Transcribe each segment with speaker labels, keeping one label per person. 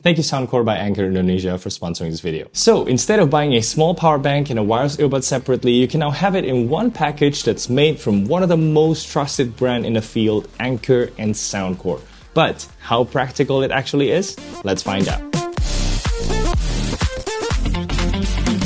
Speaker 1: Thank you Soundcore by Anchor Indonesia for sponsoring this video. So instead of buying a small power bank and a wireless earbud separately, you can now have it in one package that's made from one of the most trusted brand in the field, Anchor and Soundcore. But how practical it actually is? Let's find out.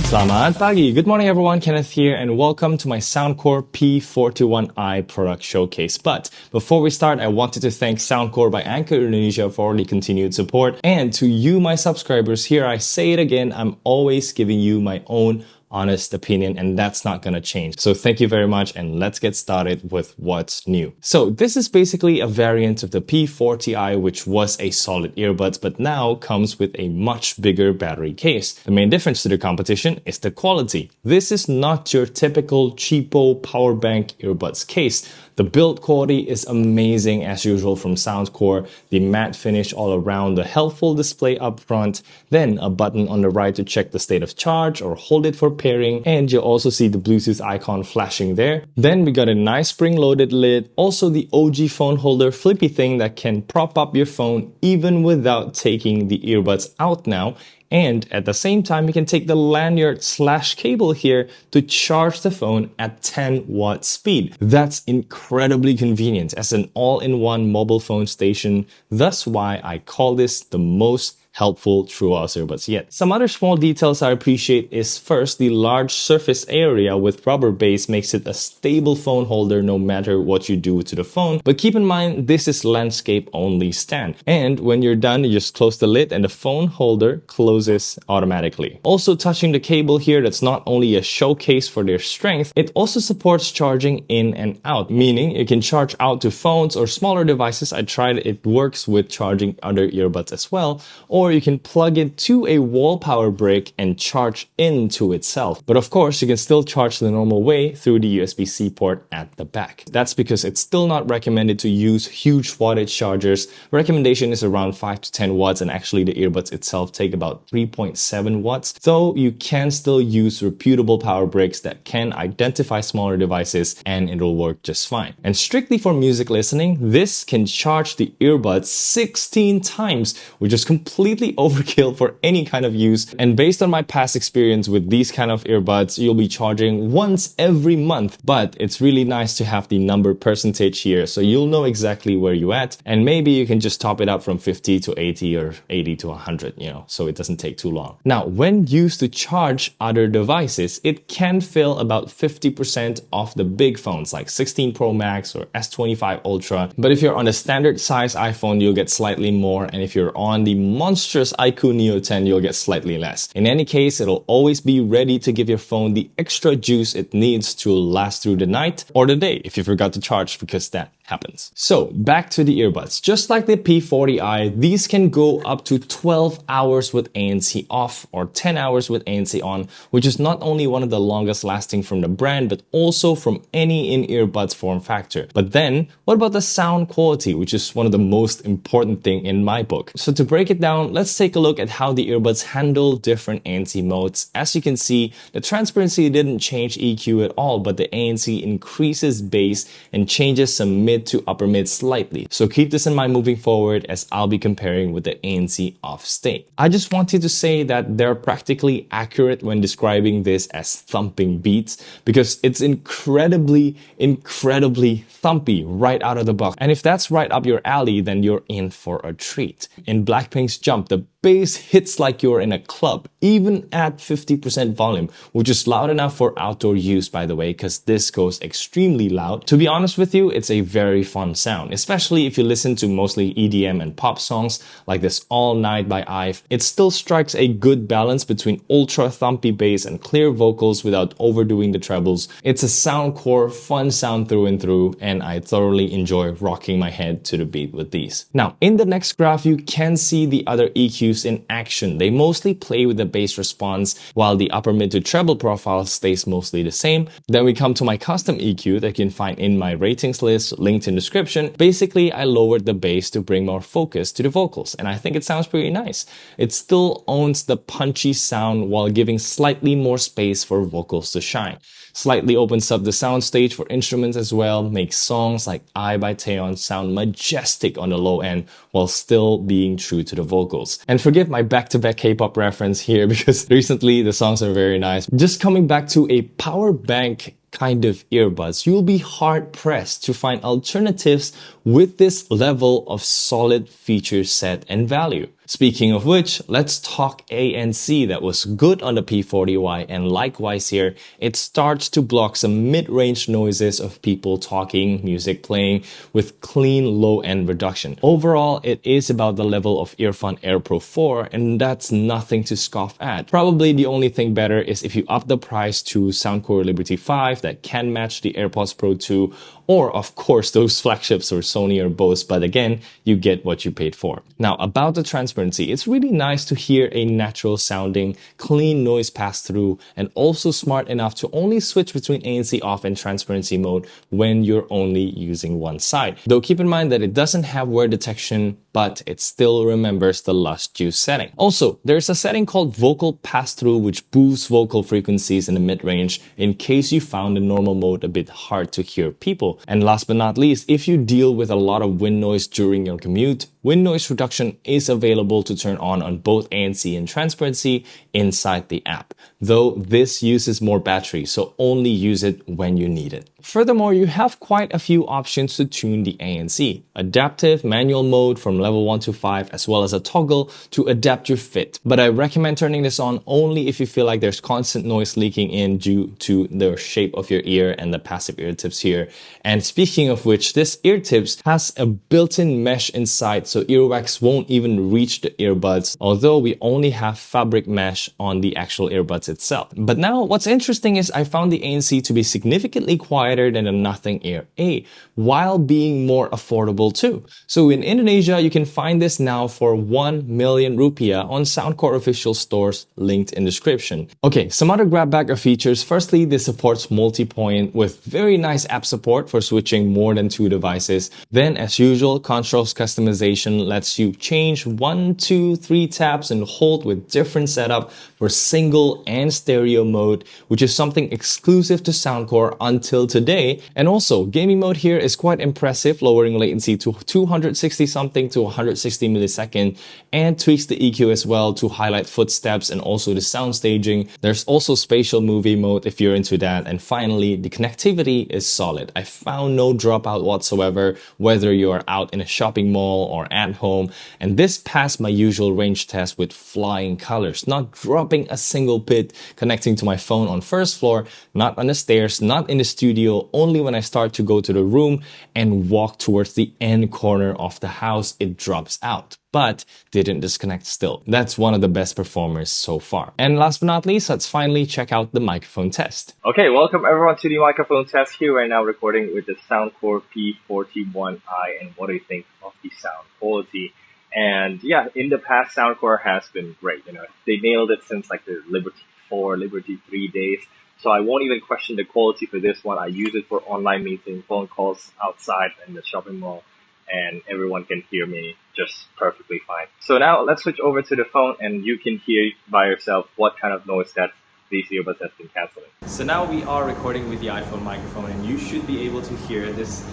Speaker 1: Selamat pagi. Good morning everyone, Kenneth here and welcome to my Soundcore P41i product showcase. But before we start, I wanted to thank Soundcore by Anchor Indonesia for all the continued support. And to you, my subscribers, here I say it again, I'm always giving you my own honest opinion, and that's not gonna change. So thank you very much, and let's get started with what's new. So this is basically a variant of the P40i, which was a solid earbuds, but now comes with a much bigger battery case. The main difference to the competition is the quality. This is not your typical cheapo power bank earbuds case. The build quality is amazing as usual from Soundcore, the matte finish all around, the helpful display up front, then a button on the right to check the state of charge or hold it for pairing, and you'll also see the Bluetooth icon flashing there. Then we got a nice spring-loaded lid, also the OG phone holder flippy thing that can prop up your phone even without taking the earbuds out now. And at the same time, you can take the lanyard/cable here to charge the phone at 10-watt speed. That's incredibly convenient as an all-in-one mobile phone station. That's why I call this the most helpful TWS earbuds yet. Some other small details I appreciate is first, the large surface area with rubber base makes it a stable phone holder no matter what you do to the phone. But keep in mind, this is landscape only stand. And when you're done, you just close the lid and the phone holder closes automatically. Also touching the cable here, that's not only a showcase for their strength, it also supports charging in and out, meaning you can charge out to phones or smaller devices. I tried it works with charging other earbuds as well, or you can plug it to a wall power brick and charge into itself. But of course, you can still charge the normal way through the USB-C port at the back. That's because it's still not recommended to use huge wattage chargers. Recommendation is around 5 to 10 watts, and actually the earbuds itself take about 3.7 watts. Though you can still use reputable power bricks that can identify smaller devices and it'll work just fine. And strictly for music listening, this can charge the earbuds 16 times, which is completely overkill for any kind of use. And based on my past experience with these kind of earbuds, you'll be charging once every month. But it's really nice to have the number percentage here, so you'll know exactly where you're at, and maybe you can just top it up from 50 to 80 or 80 to 100, so it doesn't take too long. Now, when used to charge other devices, it can fill about 50% of the big phones like 16 Pro Max or S25 Ultra. But if you're on a standard size iPhone, you'll get slightly more, and if you're on the monstrous iQOO Neo 10, you'll get slightly less. In any case, it'll always be ready to give your phone the extra juice it needs to last through the night or the day if you forgot to charge, because that happens. So back to the earbuds. Just like the P40i, these can go up to 12 hours with ANC off or 10 hours with ANC on, which is not only one of the longest lasting from the brand, but also from any in-earbuds form factor. But then, what about the sound quality, which is one of the most important thing in my book? So to break it down, let's take a look at how the earbuds handle different ANC modes. As you can see, the transparency didn't change EQ at all, but the ANC increases bass and changes some mid to upper mid slightly. So keep this in mind moving forward, as I'll be comparing with the ANC off state. I just wanted to say that they're practically accurate when describing this as thumping beats, because it's incredibly thumpy right out of the box. And if that's right up your alley, then you're in for a treat. In Blackpink's Jump, the bass hits like you're in a club, even at 50% volume, which is loud enough for outdoor use, by the way, because this goes extremely loud. To be honest with you, it's a very fun sound, especially if you listen to mostly EDM and pop songs like this All Night by IVE. It still strikes a good balance between ultra thumpy bass and clear vocals without overdoing the trebles. It's a Soundcore fun sound through and through, and I thoroughly enjoy rocking my head to the beat with these. Now, in the next graph, you can see the other EQs in action. They mostly play with the bass response, while the upper mid to treble profile stays mostly the same. Then we come to my custom EQ that you can find in my ratings list, linked in the description. Basically, I lowered the bass to bring more focus to the vocals, and I think it sounds pretty nice. It still owns the punchy sound while giving slightly more space for vocals to shine. Slightly opens up the soundstage for instruments as well, makes songs like I by Taeyeon sound majestic on the low end while still being true to the vocals. And forgive my back-to-back K-pop reference here because recently the songs are very nice. Just coming back to a power bank kind of earbuds, you'll be hard pressed to find alternatives with this level of solid feature set and value. Speaking of which, let's talk ANC that was good on the P40i, and likewise here, it starts to block some mid-range noises of people talking, music playing with clean low-end reduction. Overall, it is about the level of Earphone Air Pro 4, and that's nothing to scoff at. Probably the only thing better is if you up the price to Soundcore Liberty 5 that can match the AirPods Pro 2, or of course those flagships or Sony or Bose, but again, you get what you paid for. Now about the transparency, it's really nice to hear a natural sounding, clean noise pass through, and also smart enough to only switch between ANC off and transparency mode when you're only using one side. Though keep in mind that it doesn't have wear detection, but it still remembers the Lush Juice setting. Also, there's a setting called vocal pass-through which boosts vocal frequencies in the mid-range in case you found the normal mode a bit hard to hear people. And last but not least, if you deal with a lot of wind noise during your commute, wind noise reduction is available to turn on both ANC and transparency inside the app. Though this uses more battery, so only use it when you need it. Furthermore, you have quite a few options to tune the ANC. Adaptive manual mode from level 1 to 5, as well as a toggle to adapt your fit. But I recommend turning this on only if you feel like there's constant noise leaking in due to the shape of your ear and the passive ear tips here. And speaking of which, this ear tips has a built-in mesh inside, so earwax won't even reach the earbuds, although we only have fabric mesh on the actual earbuds itself. But now what's interesting is I found the ANC to be significantly quieter than the Nothing Air A, while being more affordable too. So in Indonesia, you can find this now for 1 million rupiah on Soundcore official stores, linked in description. Okay, some other grab bag of features. Firstly, this supports multi-point with very nice app support for switching more than 2 devices. Then as usual, controls customization lets you change 1, 2, 3 taps and hold with different setup for single and stereo mode, which is something exclusive to Soundcore until today. And also, gaming mode here is quite impressive, lowering latency to 260 something to 160 millisecond, and tweaks the EQ as well to highlight footsteps and also the sound staging. There's also spatial movie mode if you're into that. And finally, the connectivity is solid. I found no dropout whatsoever, whether you're out in a shopping mall or at home. And this passed my usual range test with flying colors, not dropping a single bit, connecting to my phone on first floor, not on the stairs, not in the studio, only when I start to go to the room and walk towards the end corner of the house, it drops out, but didn't disconnect still. That's one of the best performers so far. And last but not least, let's finally check out the microphone test.
Speaker 2: Okay, welcome everyone to the microphone test here right now, recording with the Soundcore P41i. And what do you think of the sound quality? And yeah, in the past, Soundcore has been great. They nailed it since like the Liberty 4, Liberty 3 days. So I won't even question the quality for this one. I use it for online meetings, phone calls outside in the shopping mall, and everyone can hear me just perfectly fine. So now let's switch over to the phone and you can hear by yourself what kind of noise that these earbuds have been canceling.
Speaker 1: So now we are recording with the iPhone microphone, and you should be able to hear this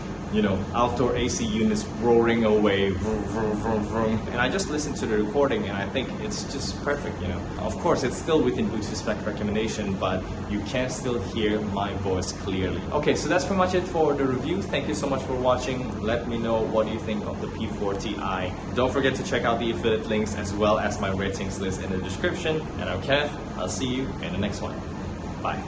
Speaker 1: outdoor AC units roaring away, vroom, vroom, vroom, vroom. And I just listened to the recording and I think it's just perfect, Of course, it's still within Bluetooth spec recommendation, but you can still hear my voice clearly. Okay, so that's pretty much it for the review. Thank you so much for watching. Let me know what you think of the P40i. Don't forget to check out the affiliate links as well as my ratings list in the description. And okay, I'll see you in the next one. Bye.